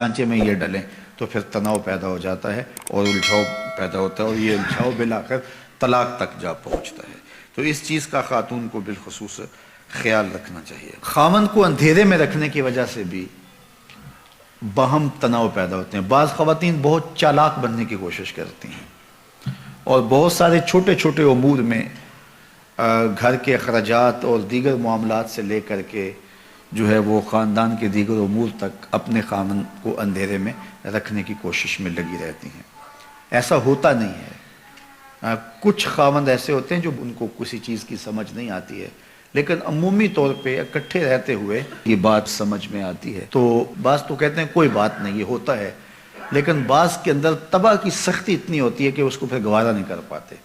ढांचे में ये डलें तो फिर तनाव पैदा हो जाता है और उलझाव पैदा होता है और ये उलझाव बिलाकर तलाक तक जा पहुंचता है। तो इस चीज़ का खातून को बिलखसूस ख्याल रखना चाहिए। खामन को अंधेरे में रखने की वजह से भी बाहम तनाव पैदा होते हैं। बाज़ ख़वातीन बहुत चालाक बनने की कोशिश करती हैं और बहुत सारे छोटे छोटे उमूर में घर के अखराजात और दीगर मामलात से लेकर के जो है वो ख़ानदान के दीगर उमूर तक अपने खामन को अंधेरे में रखने की कोशिश में लगी रहती हैं। ऐसा होता नहीं है। कुछ खामन ऐसे होते हैं जो उनको किसी चीज़ की समझ नहीं आती है, लेकिन अमूमी तौर पे इकट्ठे रहते हुए ये बात समझ में आती है। तो बाज़ तो कहते हैं कोई बात नहीं, ये होता है, लेकिन बाज़ के अंदर तबाह की सख्ती इतनी होती है कि उसको फिर गवारा नहीं कर पाते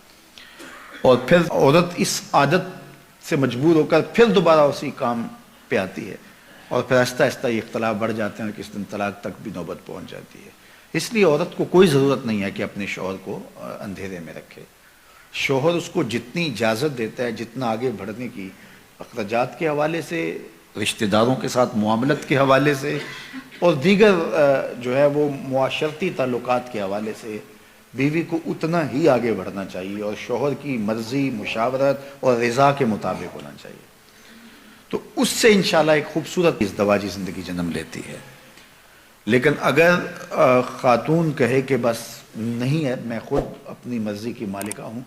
और फिर औरत इस आदत से मजबूर होकर फिर दोबारा उसी काम पे आती है और फिर आहिस्ता आहिस्ता ये इख्तलाफ बढ़ जाते हैं और किस दिन तलाक तक भी नौबत पहुंच जाती है। इसलिए औरत को कोई ज़रूरत नहीं है कि अपने शौहर को अंधेरे में रखे। शौहर उसको जितनी इजाज़त देता है, जितना आगे बढ़ने की अखराजात के हवाले से, रिश्तेदारों के साथ मुआमलत के हवाले से और दीगर जो है वो मुआशरती ताल्लुकात के हवाले से बीवी को उतना ही आगे बढ़ना चाहिए और शौहर की मर्ज़ी, मुशावरत और रज़ा के मुताबिक होना चाहिए। तो उससे इंशाल्लाह एक खूबसूरत इज़्दवाजी ज़िंदगी जन्म लेती है। लेकिन अगर ख़ातून कहे कि बस नहीं है, मैं ख़ुद अपनी मर्ज़ी की मालिका हूँ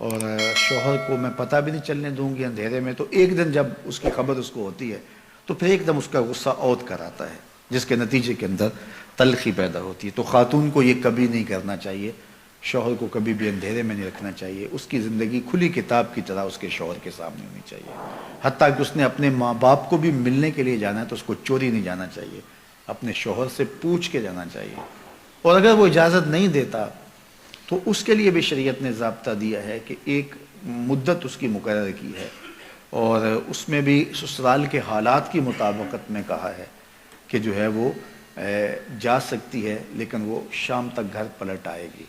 और शौहर को मैं पता भी नहीं चलने दूँगी अंधेरे में, तो एक दिन जब उसकी खबर उसको होती है तो फिर एकदम उसका गुस्सा औद कर आता है, जिसके नतीजे के अंदर तलखी पैदा होती है। तो ख़ातून को ये कभी नहीं करना चाहिए, शौहर को कभी भी अंधेरे में नहीं रखना चाहिए। उसकी ज़िंदगी खुली किताब की तरह उसके शौहर के सामने होनी चाहिए। हत्ता कि उसने अपने माँ बाप को भी मिलने के लिए जाना है तो उसको चोरी नहीं जाना चाहिए, अपने शौहर से पूछ के जाना चाहिए। और अगर वो इजाज़त नहीं देता तो उसके लिए भी शरीयत ने ज़ाब्ता दिया है कि एक मुद्दत उसकी मुकर्रर की है और उसमें भी ससुराल के हालात की मुताबिकत में कहा है कि जो है वो जा सकती है, लेकिन वो शाम तक घर पलट आएगी।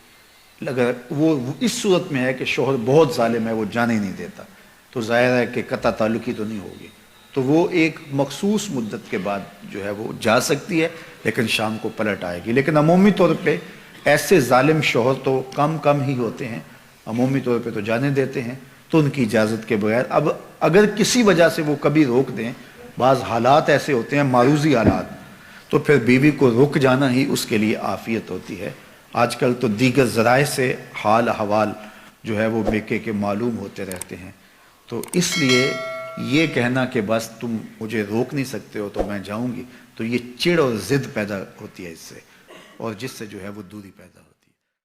अगर वो इस सूरत में है कि शौहर बहुत ज़ालिम है, वो जाने ही नहीं देता, तो ज़ाहिर है कि कता ताल्लुकी तो नहीं होगी, तो वो एक मखसूस मुद्दत के बाद जो है वो जा सकती है, लेकिन शाम को पलट आएगी। लेकिन अमूमी तौर पे ऐसे ज़ालिम शौहर तो कम ही होते हैं, अमूमी तौर पे तो जाने देते हैं, तो उनकी इजाज़त के बगैर। अब अगर किसी वजह से वो कभी रोक दें, बाज़ हालात ऐसे होते हैं मारूज़ी हालात, तो फिर बीवी को रुक जाना ही उसके लिए आफ़ियत होती है। आजकल तो दीगर ज़राए से हाल अहवाल जो है वो बेके के मालूम होते रहते हैं, तो इसलिए ये कहना कि बस तुम मुझे रोक नहीं सकते हो तो मैं जाऊंगी, तो ये चिढ़ और ज़िद पैदा होती है इससे, और जिससे जो है वो दूरी पैदा होती है।